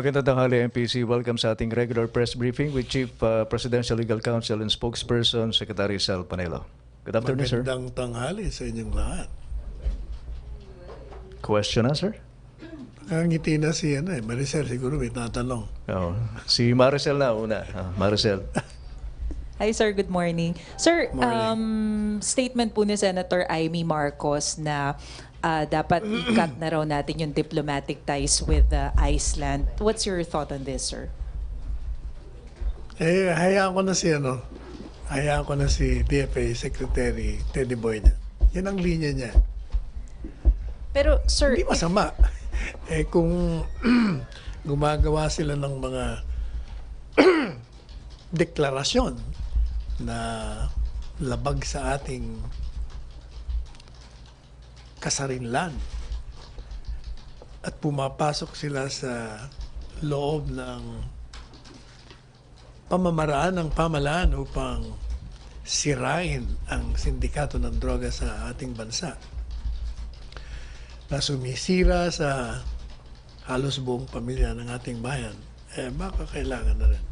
Magandang tanghali, MPC. Welcome sa ating regular press briefing with Chief Presidential Legal Counsel and Spokesperson, Secretary Sal Panelo. Good afternoon, sir. Magandang tanghali sa inyong lahat. Question na, sir? Nakangiti na si Maricel, siguro may tatanong. Oh, si Maricel na una. Maricel. Hi sir, good morning. Sir, Morning. statement po ni Senator Amy Marcos na dapat i-cut na raw natin yung diplomatic ties with Iceland. What's your thought on this, sir? Hayaan ko na si DFA Secretary Teddy Boy niya. Yan ang linya niya. Pero sir, Hindi masama. Kung gumagawa sila ng mga deklarasyon na labag sa ating kasarinlan at pumapasok sila sa loob ng pamamaraan ng pamalaan upang sirain ang sindikato ng droga sa ating bansa na sumisira sa halos buong pamilya ng ating bayan, baka kailangan na rin.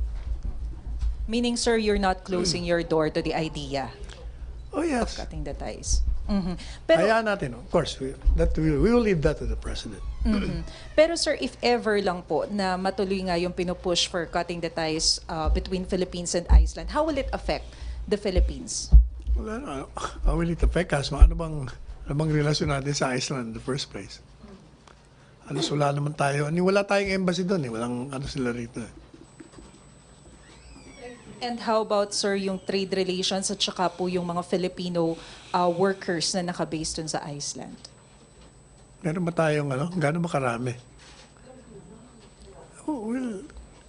meaning sir, you're not closing your door to the idea Oh of yes. cutting the ties. Pero, Hayaan natin, of course, we will leave that to the President. pero sir, if ever lang po na matuloy nga yung pinupush for cutting the ties between Philippines and Iceland, how will it affect the Philippines? Well, how will it affect us? Ano bang relasyon natin sa Iceland in the first place? Wala naman tayo. Wala tayong embassy doon eh. Walang sila rito eh. And how about, sir, yung trade relations at saka po yung mga Filipino workers na nakabase dun sa Iceland? Meron ba tayong Gano'n ba karami? Oh, well,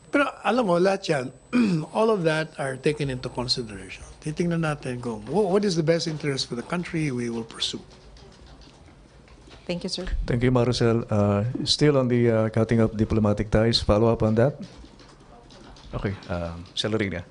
pero alam mo, lahat yan, all of that are taken into consideration. Titingnan natin kung what is the best interest for the country we will pursue. Thank you, sir. Thank you, Maricel. Still on the cutting up diplomatic ties. Follow up on that? Okay. Celerina.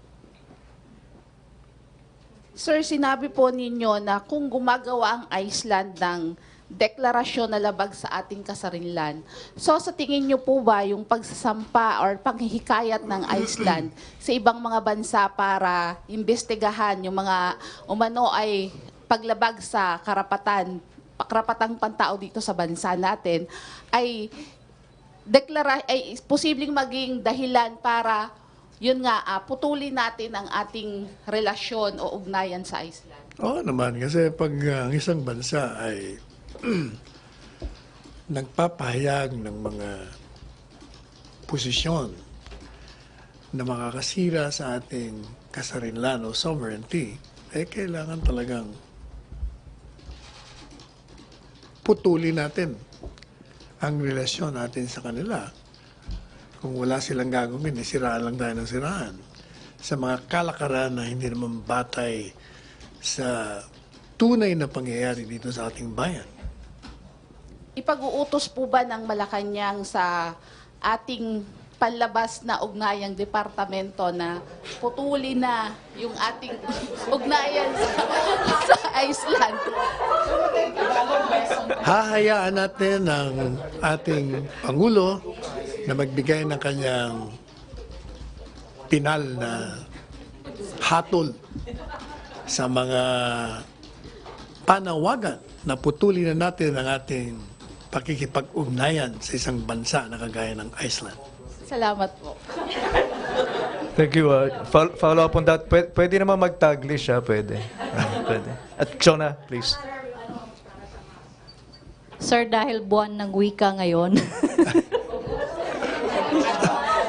Sir, sinabi po ninyo na kung gumagawa ang Iceland ng deklarasyon na labag sa ating kasarinlan, so sa tingin nyo po ba yung pagsasampa or panghihikayat ng Iceland sa ibang mga bansa para imbestigahan yung mga umano ay paglabag sa karapatang pantao dito sa bansa natin ay posibleng maging dahilan para yun nga, putulin natin ang ating relasyon o ugnayan sa Iceland? Oo naman, kasi pag ang isang bansa ay nagpapahayag ng mga posisyon na makakasira sa ating kasarinlan o sovereignty, kailangan talagang putulin natin ang relasyon natin sa kanila. Kung wala silang gagawin, siraan lang tayo ng siraan. Sa mga kalakaran na hindi naman batay sa tunay na pangyayari dito sa ating bayan. Ipag-uutos po ba ng Malacañang sa ating panlabas na ugnayang departamento na putulin na yung ating ugnayan sa Iceland? Hahayaan natin ang ating Pangulo na magbigay ng kanyang pinal na hatol sa mga panawagan na putulin na natin ang ating pakikipag-ugnayan sa isang bansa na kagaya ng Iceland. Salamat po. Thank you. Follow up on that. Pwede naman mag-taglish, pwede. Pwede. At Shona, please. Sir, dahil buwan ng wika ngayon.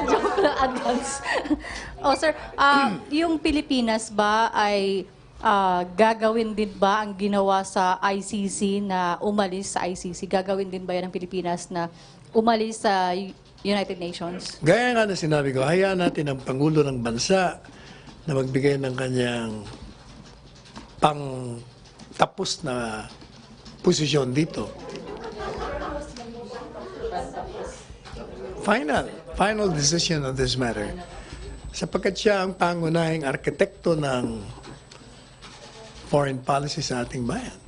Joke lang, advance. Sir, yung Pilipinas ba ay gagawin din ba ang ginawa sa ICC na umalis sa ICC? Gagawin din ba yan ng Pilipinas na umalis sa United Nations? Gaya nga na sinabi ko, hayaan natin ang Pangulo ng Bansa na magbigay ng kanyang pang-tapos na posisyon dito. Final decision on this matter. Sapagkat siya ang pangunahing arkitekto ng foreign policy sa ating bayan.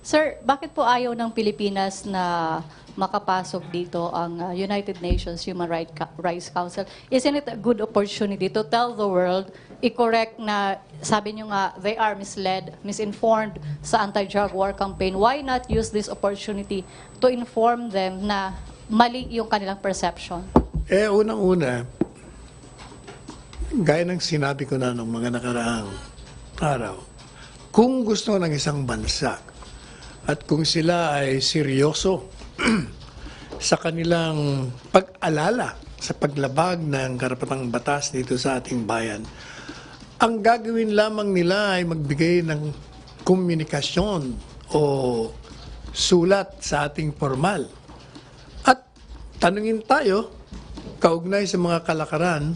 Sir, bakit po ayaw ng Pilipinas na makapasok dito ang United Nations Human Rights Council? Isn't it a good opportunity to tell the world, i-correct na, sabi nyo nga, they are misled, misinformed sa anti-drug war campaign. Why not use this opportunity to inform them na mali yung kanilang perception? Unang-una, gaya ng sinabi ko na nung mga nakaraang araw, kung gusto ng isang bansa at kung sila ay seryoso sa kanilang pag-alala sa paglabag ng karapatang batas dito sa ating bayan, ang gagawin lamang nila ay magbigay ng komunikasyon o sulat sa ating formal. At tanungin tayo, kaugnay sa mga kalakaran,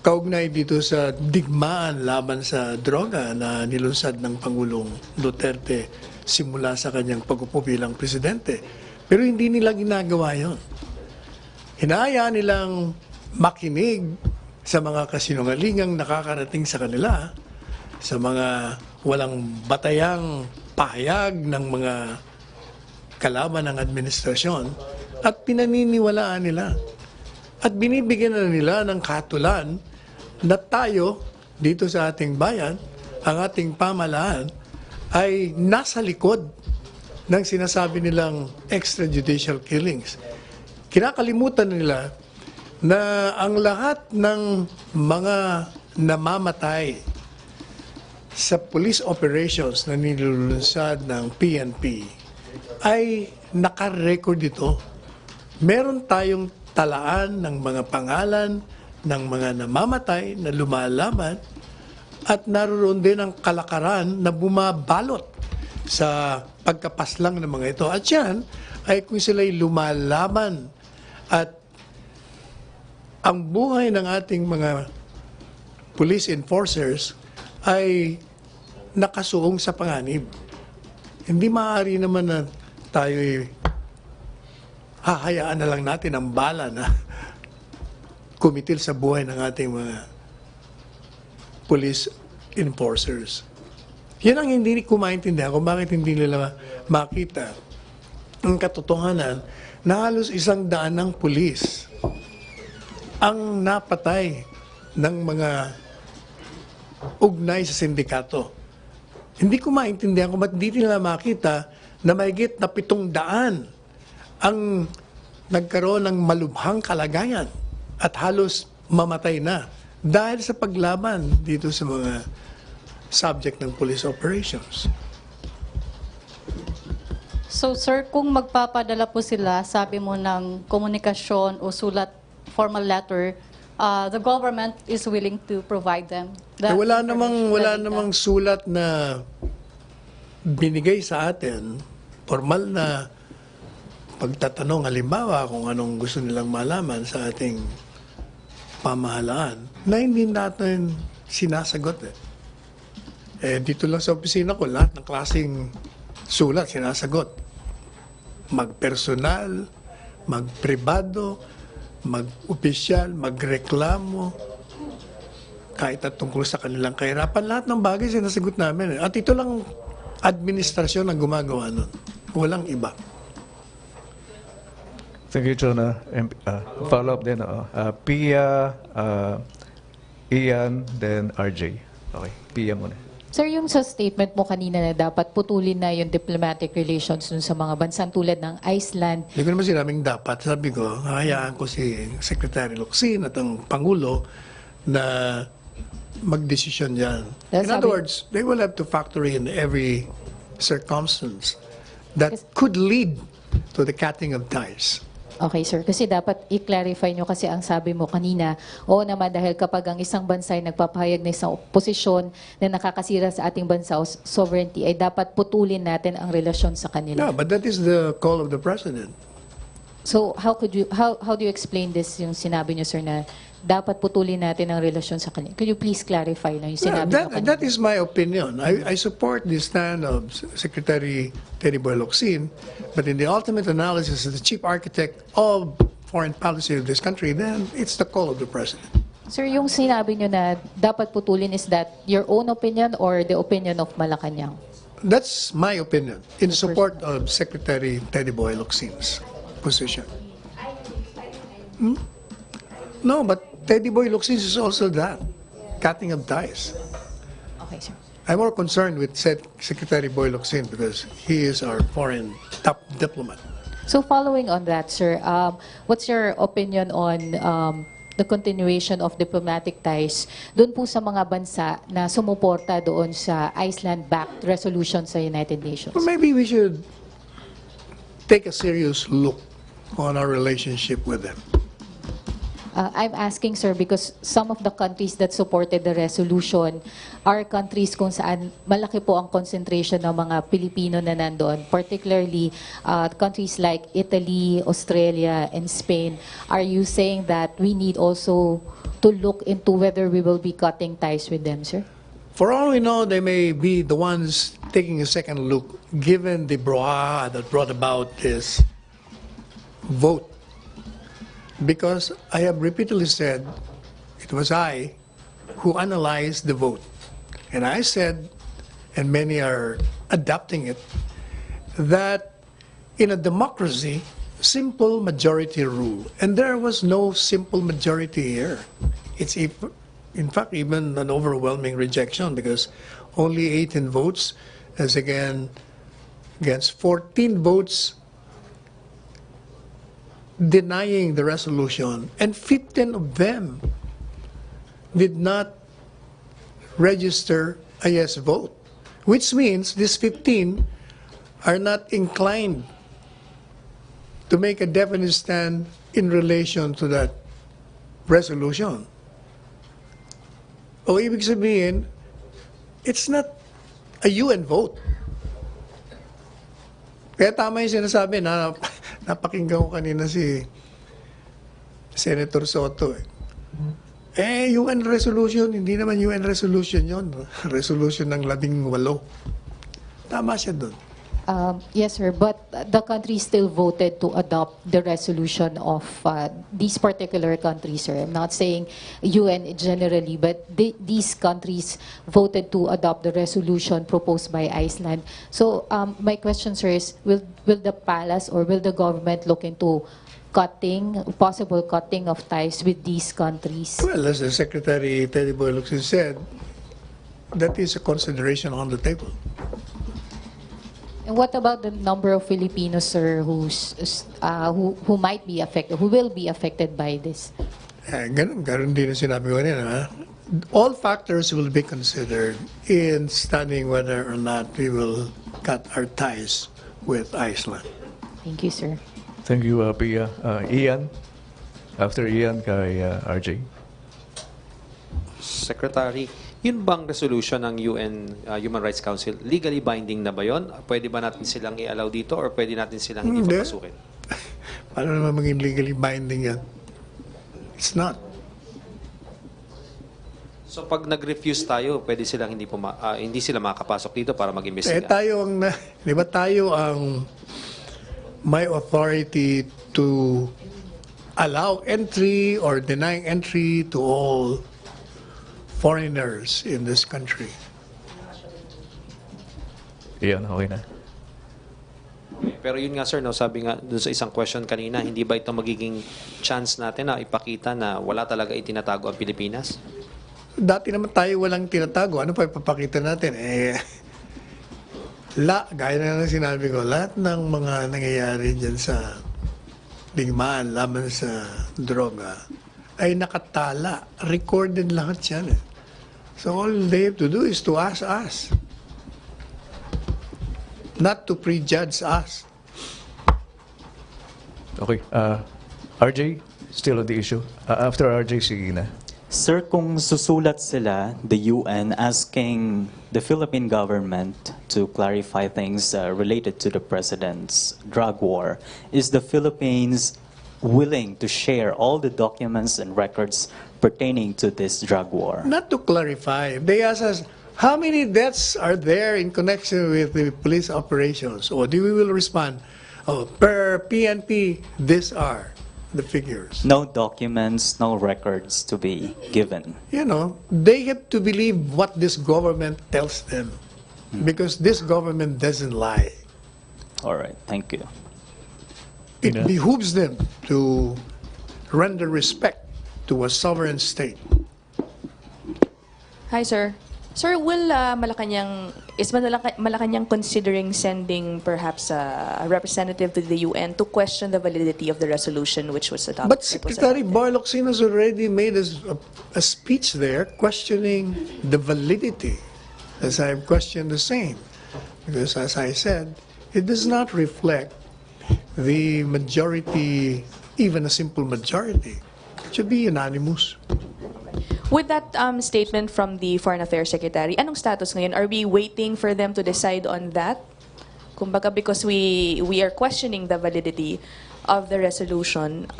kaugnay dito sa digmaan laban sa droga na nilunsad ng Pangulong Duterte simula sa kanyang pag-upo bilang presidente. Pero hindi nila ginagawa yon. Hinahayaan nilang makinig sa mga kasinungalingang nakakarating sa kanila, sa mga walang batayang pahayag ng mga kalaban ng administrasyon, at pinaniniwalaan nila. At binibigyan na nila ng katulan na tayo dito sa ating bayan, ang ating pamahalaan, ay nasa likod ng sinasabi nilang extrajudicial killings. Kinakalimutan nila na ang lahat ng mga namamatay sa police operations na nilulunsad ng PNP ay nakarecord ito. Meron tayong talaan ng mga pangalan ng mga namamatay na lumalaban at naroon din ang kalakaran na bumabalot sa pagkapaslang ng mga ito. At yan ay kung sila'y lumalaban at ang buhay ng ating mga police enforcers ay nakasuong sa panganib. Hindi maaari naman na tayo'y hahayaan na lang natin ang bala na kumitil sa buhay ng ating mga police enforcers. Yan ang hindi ko maintindihan kung bakit hindi nila makita ang katotohanan na halos 100 ng pulis ang napatay ng mga ugnay sa sindikato. Hindi ko maintindihan kung bakit hindi nila makita na mahigit na 700 ang nagkaroon ng malubhang kalagayan at halos mamatay na dahil sa paglaban dito sa mga subject ng police operations. So sir, kung magpapadala po sila, sabi mo ng komunikasyon o sulat, formal letter, the government is willing to provide them. Wala namang sulat na binigay sa atin, formal na pagtatanong halimbawa kung anong gusto nilang malaman sa ating pamahalaan na hindi natin sinasagot. Dito lang sa opisina ko, lahat ng klaseng sulat sinasagot. Magpersonal, magpribado, mag-opisyal, magreklamo, kahit at tungkol sa kanilang kahirapan, lahat ng bagay sinasagot namin. At ito lang administrasyon ang gumagawa nun. Walang iba. Thank you, John. Follow up din. Pia, Ian, then RJ. Okay, Pia muna. Sir, yung sa statement mo kanina na dapat putulin na yung diplomatic relations dun sa mga bansang tulad ng Iceland. Hindi ko naman sinabing dapat. Sabi ko, hahayaan ko si Secretary Locsin at ang Pangulo na magdesisyon dyan. In other words, they will have to factor in every circumstance that could lead to the cutting of ties. Okay, sir. Kasi dapat i-clarify nyo kasi ang sabi mo kanina, oo naman dahil kapag ang isang bansa ay nagpapahayag na isang posisyon na nakakasira sa ating bansa o sovereignty, ay dapat putulin natin ang relasyon sa kanila. Yeah, but that is the call of the President. So how do you explain this yung sinabi nyo, sir, na dapat putulin natin ang relasyon sa kanila? Could you please clarify lang yung sinabi nyo kanina? That is my opinion. I support the stand of Secretary Teddy Boy Locsin, but in the ultimate analysis as the chief architect of foreign policy of this country, then it's the call of the President. Sir, yung sinabi nyo na dapat putulin, is that your own opinion or the opinion of Malacañang? That's my opinion in support of Secretary Teddy Boy Locsin's position. No, but Teddy Boy Locsin is also that, cutting of ties. Okay, sir. I'm more concerned with Secretary Boy Locsin because he is our foreign top diplomat. So following on that, sir, what's your opinion on the continuation of diplomatic ties doon po sa mga bansa na sumuporta doon sa Iceland-backed resolution sa United Nations? Well, maybe we should take a serious look on our relationship with them. I'm asking, sir, because some of the countries that supported the resolution are countries kung saan malaki po ang concentration ng mga Pilipino na nandoon, particularly countries like Italy, Australia, and Spain. Are you saying that we need also to look into whether we will be cutting ties with them, sir? For all we know, they may be the ones taking a second look, given the brouhaha that brought about this vote. Because I have repeatedly said it was I who analyzed the vote. And I said, and many are adopting it, that in a democracy, simple majority rule. And there was no simple majority here. It's, in fact, even an overwhelming rejection because only 18 votes as against 14 votes denying the resolution, and 15 of them did not register a yes vote, which means these 15 are not inclined to make a definite stand in relation to that resolution. O ibig sabihin, it's not a UN vote. Kaya tama yung sinasabi na napakinggan ko kanina si Senator Soto. UN resolution, hindi naman UN resolution yon. Resolution ng 18. Tama siya doon. Yes, sir, but the country still voted to adopt the resolution of these particular countries, sir. I'm not saying UN generally, but these countries voted to adopt the resolution proposed by Iceland. So my question, sir, is will the palace or will the government look into possible cutting of ties with these countries? Well, as the Secretary Teddy Boy Locsin said, that is a consideration on the table. And what about the number of Filipinos, sir, who might be affected, who will be affected by this? Ganun din ang sinabi ko kanina. All factors will be considered in studying whether or not we will cut our ties with Iceland. Thank you, sir. Thank you, Pia. Ian. After Ian, kay RJ. Secretary, yun bang resolution ng UN Human Rights Council, legally binding na ba yun? Pwede ba natin silang i-allow dito or pwede natin silang hindi papasukin? Paano naman maging legally binding yan? It's not. So pag nag-refuse tayo, pwede silang hindi sila makakapasok dito para mag-imbestiga? Tayo ang, di ba tayo ang may authority to allow entry or denying entry to all foreigners in this country. Ian, okay na. Pero yun nga sir, no, sabi nga dun sa isang question kanina, hindi ba ito magiging chance natin na ipakita na wala talaga itinatago ang Pilipinas? Dati naman tayo walang tinatago. Ano pa ipapakita natin? Gaya na lang sinabi ko, lahat ng mga nangyayari dyan sa digmaan, laban sa droga, ay nakatala. Recorded lahat yan. So all they have to do is to ask us. Not to prejudge us. Okay. RJ, still on the issue. After RJ, sige na. Sir, kung susulat sila, the UN, asking the Philippine government to clarify things related to the president's drug war, is the Philippines willing to share all the documents and records pertaining to this drug war? Not to clarify. They ask us, how many deaths are there in connection with the police operations? Or we will respond, per PNP, these are. the figures. No documents, no records to be given. You know, they have to believe what this government tells them, because this government doesn't lie. All right, thank you. It Yeah. behooves them to render respect to a sovereign state. Hi, sir. Sir, will Malacañang considering sending perhaps a representative to the UN to question the validity of the resolution which was adopted? But Secretary Boylocsin has already made a speech there questioning the validity, as I've questioned the same. Because as I said, it does not reflect the majority, even a simple majority. It should be unanimous. With that statement from the Foreign Affairs Secretary, anong status ngayon? Are we waiting for them to decide on that? Kumbaga, because we are questioning the validity of the resolution.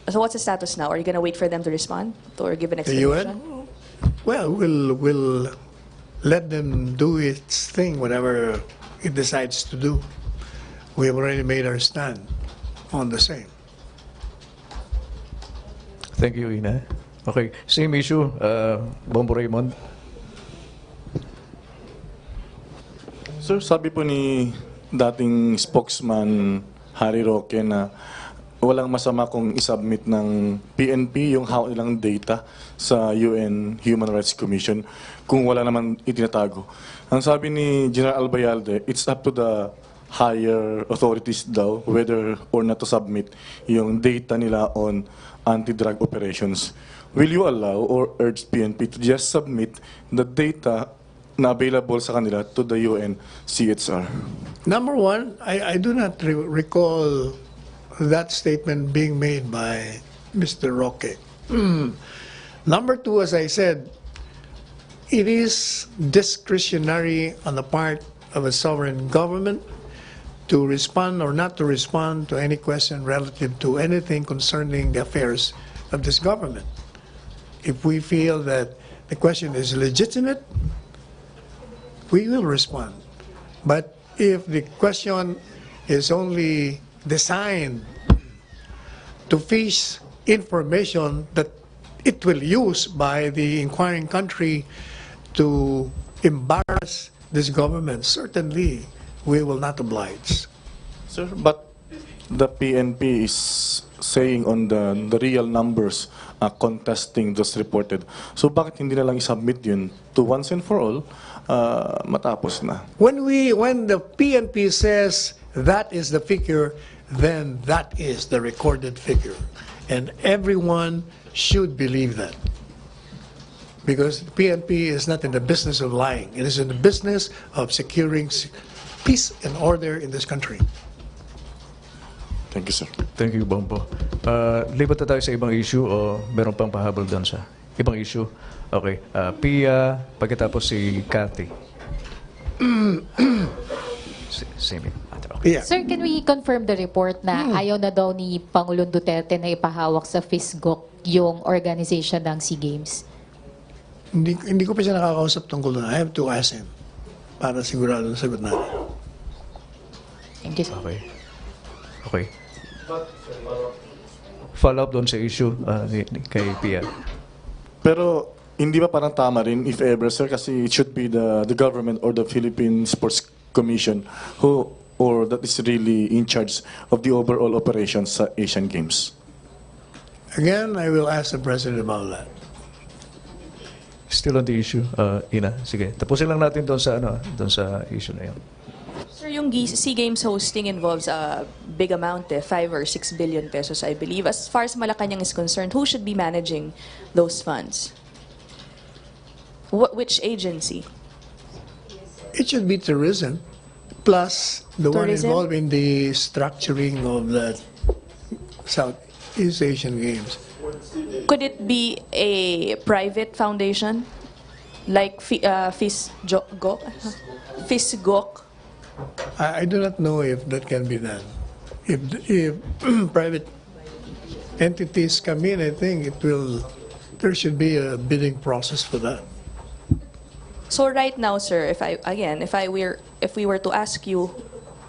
So what's the status now? Are you going to wait for them to respond or give an The explanation? UN? Well, we'll let them do its thing, whatever it decides to do. We have already made our stand on the same. Thank you, Ina. Okay, same issue, Bombo Raymond. Sir, sabi po ni dating spokesman Harry Roque na walang masama kung isubmit ng PNP yung hawak nilang data sa UN Human Rights Commission kung wala naman itinatago. Ang sabi ni General Albayalde, it's up to the higher authorities daw whether or not to submit yung data nila on anti-drug operations. Will you allow or urge PNP to just submit the data na available sa kanila to the UN CHR? Number one, I do not recall that statement being made by Mr. Roque. Number two, as I said, it is discretionary on the part of a sovereign government to respond or not to respond to any question relative to anything concerning the affairs of this government. If we feel that the question is legitimate, we will respond. But if the question is only designed to fish information that it will use by the inquiring country to embarrass this government, certainly we will not oblige. Sir, but the PNP is saying on the real numbers contesting those reported. So bakit hindi na lang isubmit yun to once and for all, matapos na? When the PNP says that is the figure, then that is the recorded figure. And everyone should believe that. Because the PNP is not in the business of lying. It is in the business of securing peace and order in this country. Thank you, sir. Thank you, Bombo. Lipat na tayo sa ibang issue o meron pang pahabol doon sa ibang issue? Okay. Pia, pagkatapos si Cathy. Same. Yeah. Sir, can we confirm the report na ayaw na daw ni Pangulong Duterte na ipahawak sa FISGOC yung organization ng SEA Games? Hindi ko pa siya nakakausap tungkol doon. I have to ask him para sigurado na sagot natin. Thank you, sir. Okay. Follow up doon sa issue kay Pia. Pero hindi ba parang tama rin if ever, sir, kasi it should be the government or the Philippine Sports Commission or that is really in charge of the overall operations sa Asian Games? Again, I will ask the President about that. Still on the issue, Ina. Sige, tapusin lang natin doon sa issue na yun. Sir, yung SEA Games hosting involves a big amount, 5 or 6 billion pesos, I believe. As far as Malacañang is concerned, who should be managing those funds? Which agency? It should be tourism, plus the one Tourism? involved in the structuring of the Southeast Asian Games. Could it be a private foundation like FISGOC? I do not know if that can be done. If private entities come in, I think there should be a bidding process for that. So right now, sir, if we were to ask you,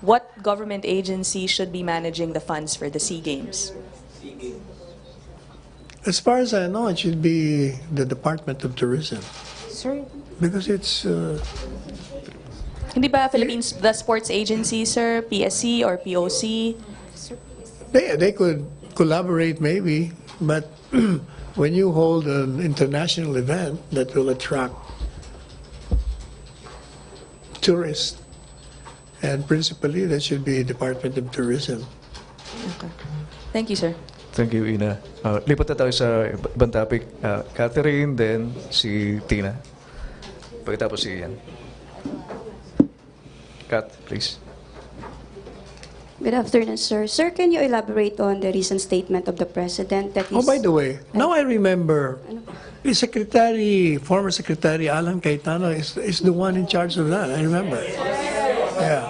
what government agency should be managing the funds for the SEA Games? As far as I know, it should be the Department of Tourism Sir, because it's Hindi ba Philippines, the sports agency, sir, PSC or POC? they could collaborate maybe, but when you hold an international event that will attract tourists, and principally that should be Department of Tourism. Okay. Thank you, sir. Thank you, Ina. Lipat na tayo sa ibang topic. Catherine, then si Tina. Pagkatapos si Ian. Kat, please. good afternoon, sir. Sir, can you elaborate on the recent statement of the President that Oh, is... by the way, now I remember, the former Secretary Alan Cayetano is the one in charge of that. I remember. Yeah.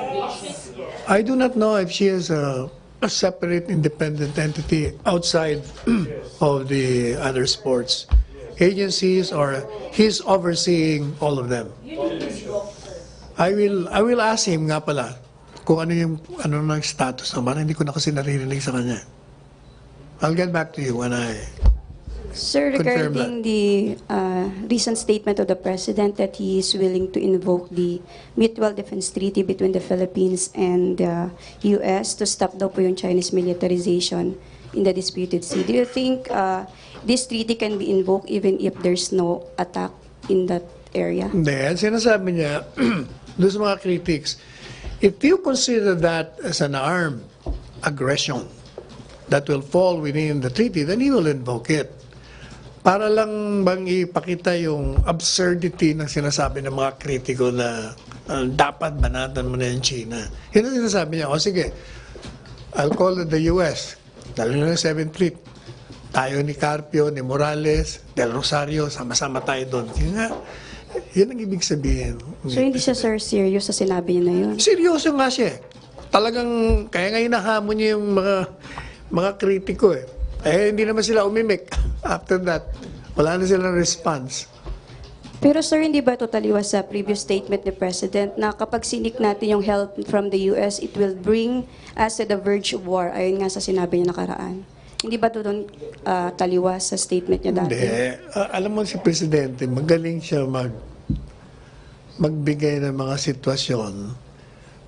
I do not know if she is a separate independent entity outside of the other sports agencies or he's overseeing all of them. I will ask him nga pala kung ano ng status naman. Hindi ko na kasi naririnig sa kanya. I'll get back to you when I Sir, confirm regarding the recent statement of the President that he is willing to invoke the Mutual Defense Treaty between the Philippines and the U.S. to stop daw po yung Chinese militarization in the disputed sea. Do you think this treaty can be invoked even if there's no attack in that area? Hindi. Ang sinasabi niya, doon sa mga critics, if you consider that as an armed aggression that will fall within the treaty, then he will invoke it. Para lang bang ipakita yung absurdity ng sinasabi ng mga kritiko na dapat banatan mo na yung China. Yun ang sinasabi niya, o sige, I'll call it the US, dahil na yung 7th Fleet. Tayo ni Carpio, ni Morales, Del Rosario, sama-sama tayo doon. Yun ang ibig sabihin. So hindi siya, sir, serious sa sinabi niya na yun? Seryoso nga siya. Talagang, kaya nga hinahamon niya yung mga kritiko eh. Hindi naman sila umimik. After that, wala na silang response. Pero sir, hindi ba totaliwas sa previous statement ni President na kapag sinik natin yung help from the US, it will bring us to the verge of war? Ayon nga sa sinabi niya nakaraan. Hindi ba doon taliwas sa statement niya dati? Hindi. Alam mo si Presidente, magaling siya magbigay ng mga sitwasyon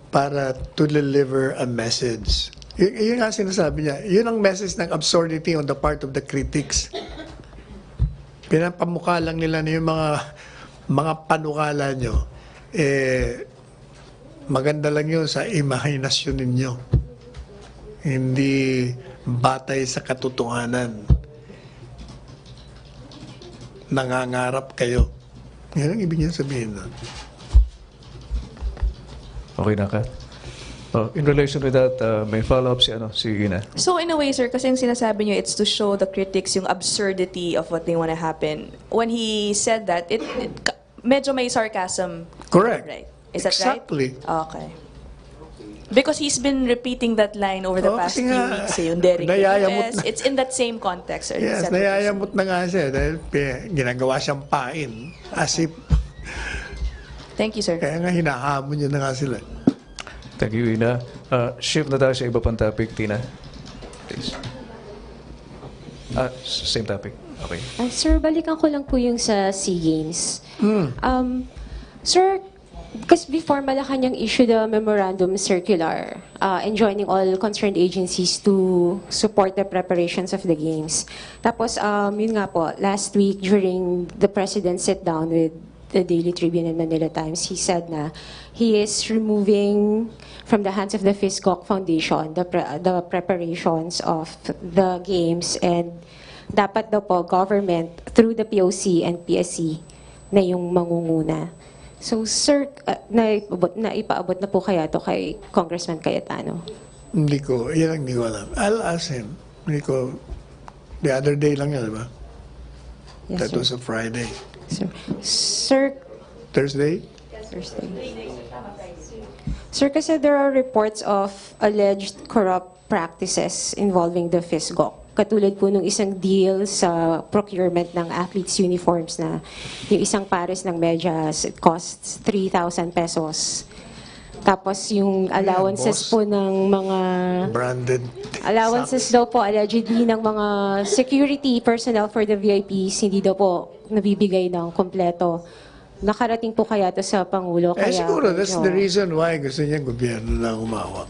para to deliver a message. Yun nga sinasabi niya. Yun ang message ng absurdity on the part of the critics. Pinapamukha lang nila na yung mga panukala nyo. Maganda lang yun sa imahinasyon ninyo. Hindi batay sa katotohanan. Nangangarap kayo. Yan ang ibig niya sabihin nun. Okay na, Kat? In relation with that, may follow-up si Ina. So in a way, sir, kasi yung sinasabi niyo, it's to show the critics yung absurdity of what they want to happen. When he said that, it medyo may sarcasm. Correct. Right? Is that Exactly. right? Okay. Because he's been repeating that line over the past kasi few nga, weeks. Yung Derek nayayamot Lopez. na. It's in that same context, sir. Yes, nayayamot na nga siya dahil ginagawa siyang pain. As if, Thank you, sir. kaya nga hinahamon niya na nga sila. Thank you, Ina. Shift na tayo sa iba pang topic, Tina. Please. Same topic. Okay. Sir, balikan ko lang po yung sa SEA Games. Sir, because before Malacañang issued a memorandum circular enjoining all concerned agencies to support the preparations of the games. Tapos, yun nga po, last week during the President sit down with the Daily Tribune and Manila Times, he said na he is removing from the hands of the FISGOC Foundation the preparations of the games, and dapat daw po government through the POC and PSC na yung mangunguna. So sir, naipaabot na po kaya to kay Congressman Cayetano? Hindi ko alam. I'll ask him. The other day lang yan, di ba? Yes, That was a Friday. Sir, Thursday? Thursday. Sir, kasi there are reports of alleged corrupt practices involving the FISGOC. Katulad po nung isang deal sa procurement ng athletes' uniforms na yung isang pares ng medyas, it costs 3,000 pesos. Tapos yung allowances boss. po ng mga Branded. allowances daw po allegedly ng mga security personnel for the VIPs, hindi daw po nabibigay ng kompleto. Nakarating po kaya to sa Pangulo. Kaya Siguro, that's medyo- the reason why gusto niya gobyerno lang humawak.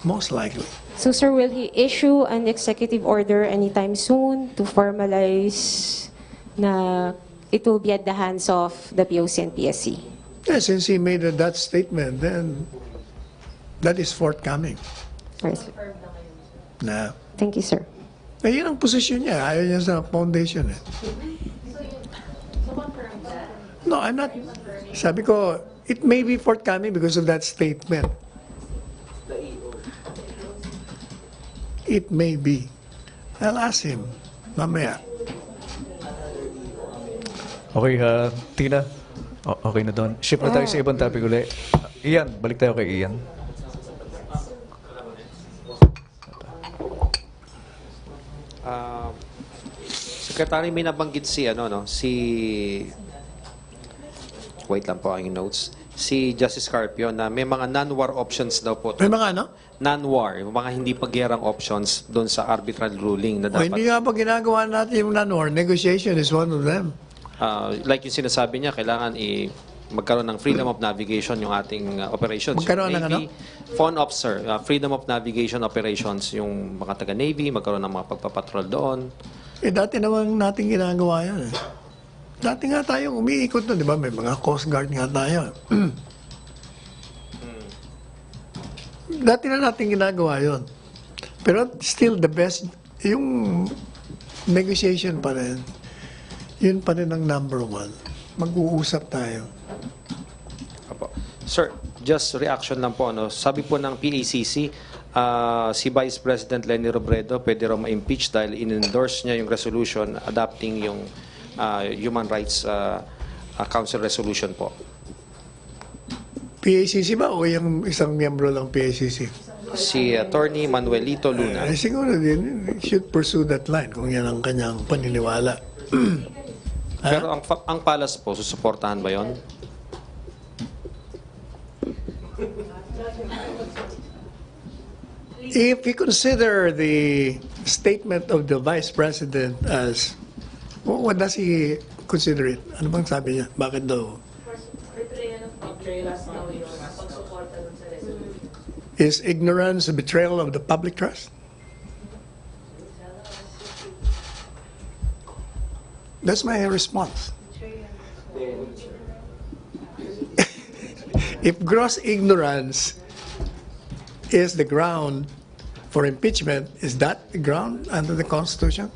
Most likely. So sir, will he issue an executive order anytime soon to formalize na it will be at the hands of the POC and PSC? Yeah, since he made that statement, then that is forthcoming. Right. Na, Thank you, sir. yun ang posisyon niya. Ayaw niya sa foundation. Eh. No, I'm not. Sabi ko, it may be forthcoming because of that statement. It may be. I'll ask him mamaya. Okay, Tina. Okay na doon. Shift na tayo sa ibang topic uli. Ian, balik tayo kay Ian. Secretary, may nabanggit si, wait lang po ang notes. Si Justice Carpio na may mga non-war options daw po. May mga ano? Non-war, yung mga hindi pagyerang options doon sa arbitral ruling na O, hindi dapat. nga pa ginagawa natin yung non-war. Negotiation is one of them. Like yung sinasabi niya, kailangan magkaroon ng freedom of navigation yung ating operations. Magkaroon Yung ng Navy, FON officer, freedom of navigation operations, yung mga taga-Navy, magkaroon ng mga pagpapatrol doon. Dati naman natin ginagawa yan. Eh. Dati nga tayo umiikot na, di ba? May mga Coast Guard nga tayo. Dati na natin ginagawa yon. Pero still the best, yung negotiation pa rin, yun pa rin ang number one. Mag-uusap tayo. Apo. Sir, just reaction lang po. Sabi po ng PACC, si Vice President Leni Robredo pwede raw ma-impeach dahil in-endorse niya yung resolution adopting yung Human Rights Council resolution po. PACC ba o yung isang miyembro ng PACC? Si Attorney Manuelito Luna. Siguro din, should pursue that line kung yan ang kanyang paniniwala. Pero ang palas po, susuportahan ba yon? If you consider the statement of the Vice President as, what does he consider it? Ano bang sabi niya? Bakit daw? Is ignorance a betrayal of the public trust? That's my response. If gross ignorance is the ground for impeachment, is that the ground under the Constitution?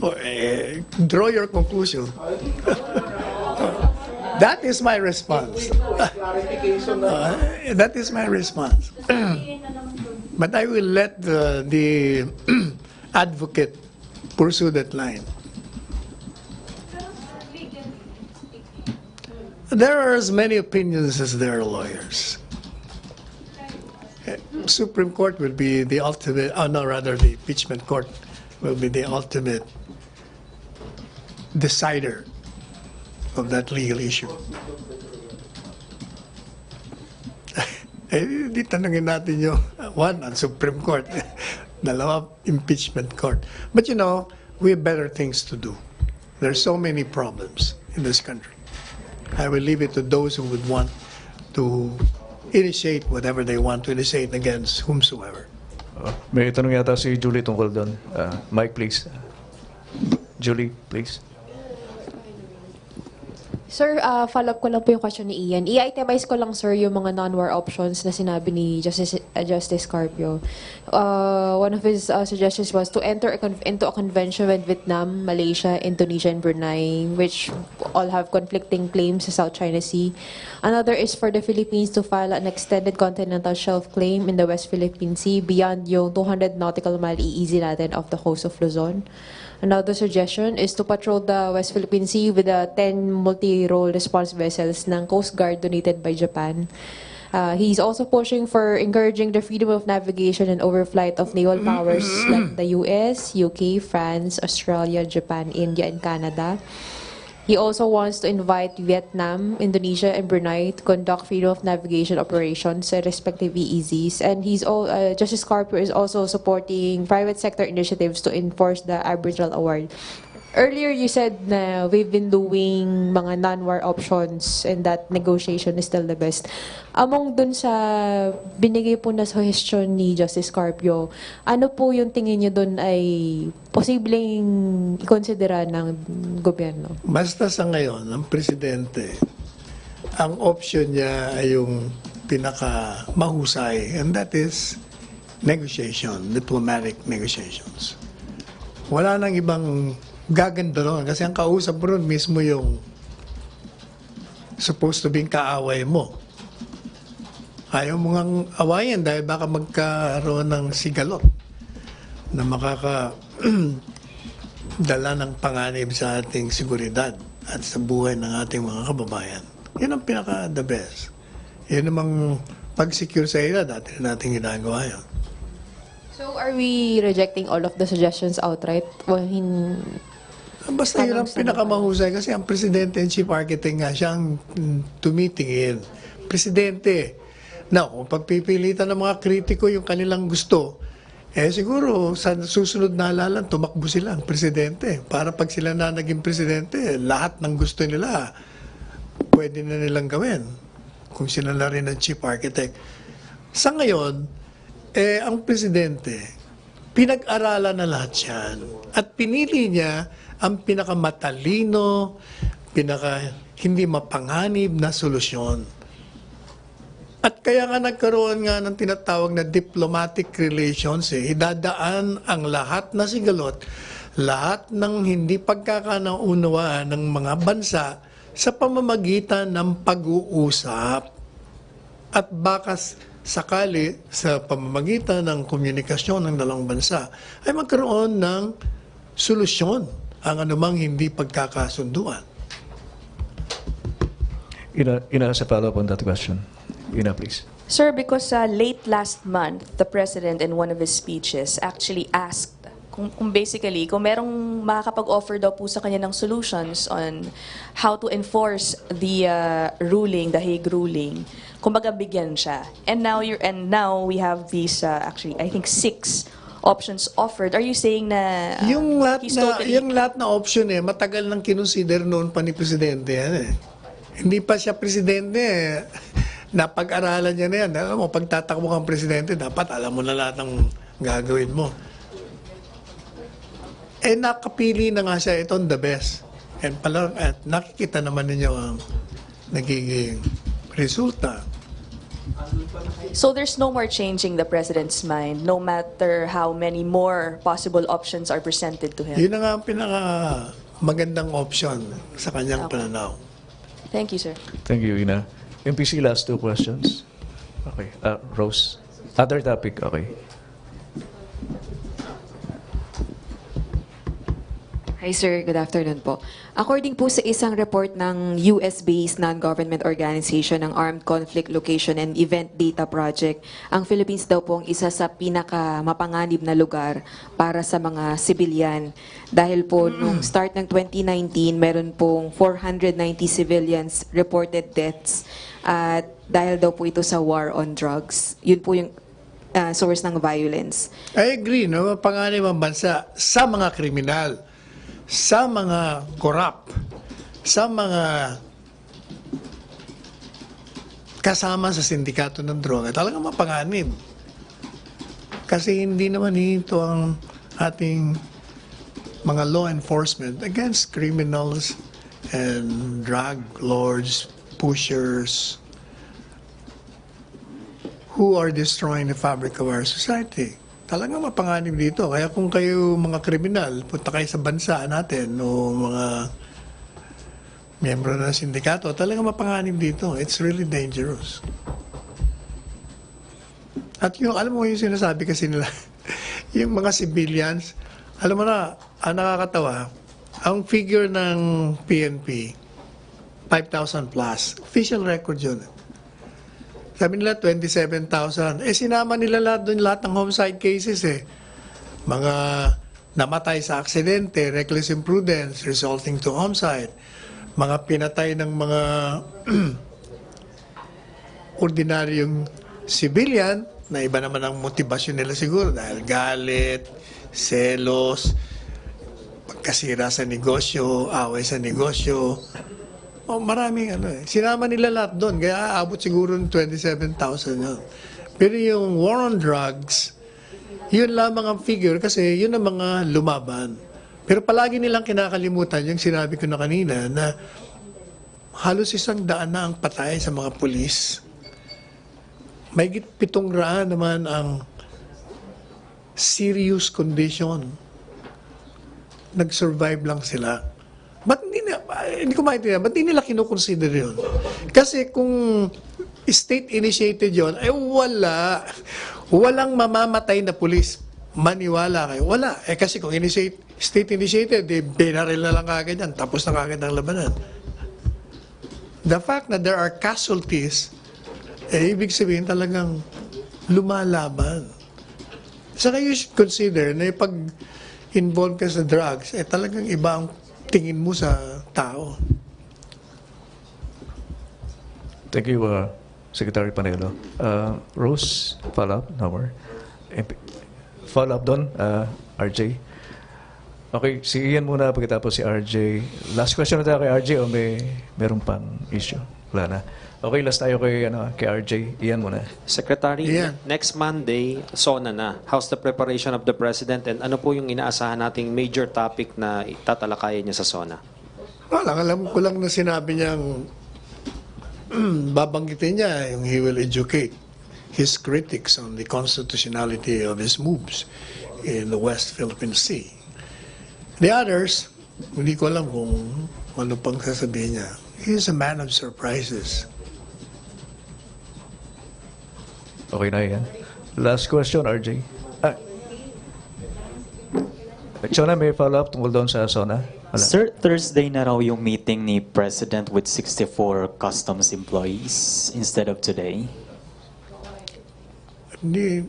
Or, draw your conclusion. That is my response. That is my response. But I will let the advocate pursue that line. There are as many opinions as there are lawyers. Supreme Court will be the ultimate, no, rather the impeachment court will be the ultimate decider of that legal issue. Di tanungin natin yung one, ang Supreme Court, dalawa, impeachment court. But you know, we have better things to do. There's so many problems in this country. I will leave it to those who would want to initiate whatever they want to initiate against whomsoever. May tanong yata si Julie tungkol doon. Mike, please. Julie, please. Sir, follow-up ko lang po yung question ni Ian. I-itemize ko lang, sir, yung mga non-war options na sinabi ni Justice Carpio. One of his suggestions was to enter into a convention with Vietnam, Malaysia, Indonesia, and Brunei, which all have conflicting claims sa South China Sea. Another is for the Philippines to file an extended continental shelf claim in the West Philippine Sea beyond yung 200 nautical mile EEZ natin off the coast of Luzon. Another suggestion is to patrol the West Philippine Sea with 10 multi-role response vessels ng Coast Guard donated by Japan. He's also pushing for encouraging the freedom of navigation and overflight of naval powers like the US, UK, France, Australia, Japan, India, and Canada. He also wants to invite Vietnam, Indonesia, and Brunei to conduct freedom of navigation operations at respective EEZs. And Justice Carpio is also supporting private sector initiatives to enforce the arbitral award. Earlier, you said na we've been doing mga non-war options and that negotiation is still the best. Among dun sa binigay po na suggestion ni Justice Carpio, ano po yung tingin niyo dun ay posibleng ikonsidera ng gobyerno? Basta sa ngayon, ang presidente, ang option niya ay yung pinaka mahusay, and that is negotiation, diplomatic negotiations. Wala nang ibang gaganda ron kasi ang kausap mo ron mismo yung supposed to be kaaway mo. Ayaw mo ngang awayan dahil baka magkaroon ng sigalot na dala ng panganib sa ating seguridad at sa buhay ng ating mga kababayan. Yun ang pinaka-the best. Yun namang pag-secure sa ila, dati na natin ginagawa yun. So, are we rejecting all of the suggestions outright? Basta yun ang pinakamahusay kasi ang presidente and chief architect nga siya ang tumitingin. Presidente. Now, kung pagpipilitan ng mga kritiko yung kanilang gusto, siguro sa susunod na halalan, tumakbo sila ang presidente. Para pag sila na naging presidente, lahat ng gusto nila, pwede na nilang gawin. Kung sila na rin ang chief architect. Sa ngayon, ang presidente, pinag-aralan na lahat yan. At pinili niya ang pinakamatalino, hindi mapanganib na solusyon. At kaya nga nagkaroon nga ng tinatawag na diplomatic relations, idadaan ang lahat na sigalot, lahat ng hindi pagkakanaunawaan ng mga bansa sa pamamagitan ng pag-uusap. At baka sakali sa pamamagitan ng komunikasyon ng dalawang bansa ay magkaroon ng solusyon ang anumang hindi pagkakasunduan. Ina, as a follow-up on that question. Ina, please. Sir, because late last month, the President in one of his speeches actually asked kung basically, kung merong makakapag-offer daw po sa kanya ng solutions on how to enforce the ruling, the Hague ruling, kumbaga bigyan siya. And now we have these actually, I think 6 options offered. Are you saying na yung lahat na option matagal nang kinonsider noon pa ni presidente yan Hindi pa siya presidente napag-aralan niya na yan. Alam mo, pagtatakbo kang presidente, dapat alam mo na lahat ng gagawin mo. Nakapili na nga siya, ito the best. At nakikita naman ninyo ang nagiging resulta. So there's no more changing the President's mind, no matter how many more possible options are presented to him? Yun na nga ang magandang option sa kanyang pananaw. Thank you, sir. Thank you, Ina. MPC, last 2 questions. Okay. Rose. Other topic, okay. Hi sir, good afternoon po. According po sa isang report ng US-based non-government organization ng Armed Conflict Location and Event Data Project, ang Philippines daw po ang isa sa pinaka-mapanganib na lugar para sa mga sibilyan. Dahil po nung start ng 2019, meron pong 490 civilians reported deaths at dahil daw po ito sa war on drugs. Yun po yung source ng violence. I agree, no? Mapanganib ang bansa sa mga kriminal, sa mga corrupt, sa mga kasama sa sindikato ng droga, talagang mapanganib. Kasi hindi naman ito ang ating mga law enforcement against criminals and drug lords, pushers, who are destroying the fabric of our society. Talagang mapanganib dito. Kaya kung kayo mga kriminal, punta kayo sa bansa natin o mga miyembro ng sindikato, talagang mapanganib dito. It's really dangerous. At yung, alam mo yung sinasabi kasi nila, yung mga civilians, alam mo na, ang nakakatawa, ang figure ng PNP, 5,000 plus. Official record yun. Sabi nila 27,000. Sinama nila lahat ng homicide cases Mga namatay sa aksidente, reckless imprudence resulting to homicide. mga pinatay ng mga ordinaryong civilian, na iba naman ang motibasyon nila siguro dahil galit, selos, pagkasira sa negosyo, away sa negosyo. Maraming ano eh. Sinama nila lahat doon, kaya aabot siguro ng 27,000 yun. Pero yung war on drugs, yun lamang ang figure kasi yun ang mga lumaban. Pero palagi nilang kinakalimutan yung sinabi ko na kanina na halos 100 na ang patay sa mga pulis. Mahigit 700 naman ang serious condition. Nag-survive lang sila. Ba't hindi ko maintindihan, ba't hindi nila kinukonsider yun? Kasi kung state-initiated yun, ay walang mamamatay na pulis. Maniwala kayo. Wala. Kasi kung state-initiated, binaril na lang kagad yan, tapos na kagad ang labanan. The fact that there are casualties, ibig sabihin talagang lumalaban. Saka you should consider na pag-involve ka sa drugs, talagang iba ang tingin mo sa tao. Thank you, Secretary Panelo. Rose, follow-up? No more. Follow-up doon, RJ. Okay, si Ian muna pagkatapos si RJ. Last question na tayo kay RJ o meron pang issue? Wala na. Okay, last tayo kay RJ. Ian muna. Secretary, Ian. next Monday, SONA na. How's the preparation of the President and ano po yung inaasahan nating major topic na tatalakayin niya sa SONA? Alam ko lang na sinabi niyang babanggitin niya yung he will educate his critics on the constitutionality of his moves in the West Philippine Sea. The others, hindi ko alam kung ano pang sasabihin niya. He is a man of surprises. Okay na yan. Last question, RJ. Chona, may follow-up tungkol doon sa SONA? Wala. Sir, Thursday na raw yung meeting ni President with 64 customs employees instead of today. Hindi,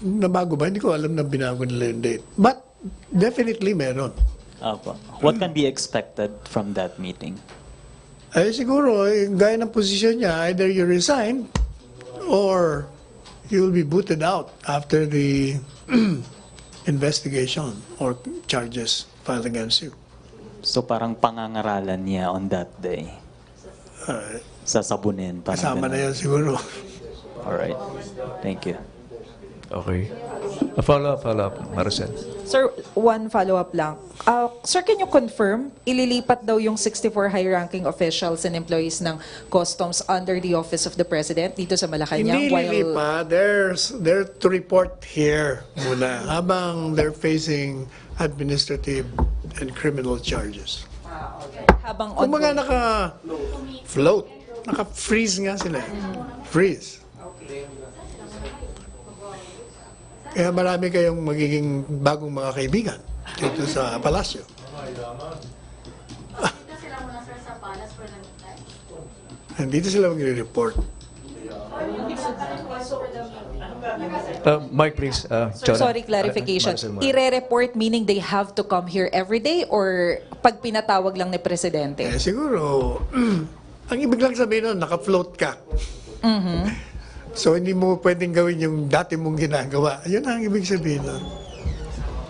nabago ba? Hindi ko alam na binago nila yung date. But, definitely meron. Apo. What can be expected from that meeting? Siguro, gaya ng posisyon niya, either you resign or you will be booted out after the investigation or charges filed against you. So parang pangangaralan niya on that day. Sasabunin. Kasama na yan siguro. Alright. Thank you. Okay. A follow-up, Maricel. Sir, one follow-up lang. Sir, can you confirm, ililipat daw yung 64 high-ranking officials and employees ng customs under the office of the President dito sa Malacañang? Hindi lilipat. They're to report here muna habang they're facing administrative and criminal charges. Habang Kumbaga naka-float. Naka-freeze nga sila. Freeze. Kaya marami kayong magiging bagong mga kaibigan dito sa palasyo. Dito sila magre-report. Mike, please. Sir, sorry, clarification. Ire-report meaning they have to come here every day or pag pinatawag lang ni Presidente? Siguro, ang ibig lang sabihin nun, naka-float ka. So, hindi mo pwedeng gawin yung dati mong ginagawa. Yun ang ibig sabihin nun.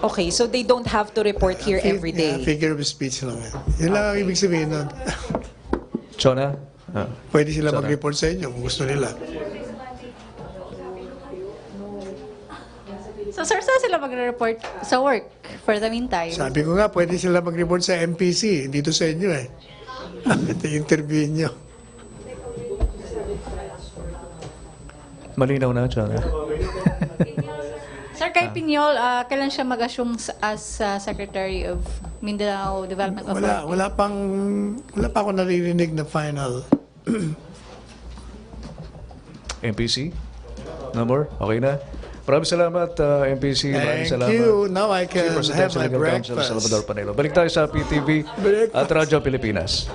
Okay, so they don't have to report here every day? Figure of speech lang. Yun lang ang ibig sabihin nun. Chona? Pwede sila mag-report sa inyo kung gusto nila. So, sir, saan sila magre-report sa work for the meantime? Sabi ko nga, pwede sila mag-report sa MPC, dito sa inyo eh. Ito yung interview nyo. Malinaw na, Chona. Sir, kay Piñol, kailan siya mag-assume as Secretary of Mindanao Development Authority? Wala pa ako naririnig na final. MPC? No more? Okay na? Maraming salamat, MPC. Maraming Thank salamat. you. Now I can Chief have Presidential my Legal Counsel breakfast. Salvador Panelo. Balik tayo sa PTV at Radyo Pilipinas.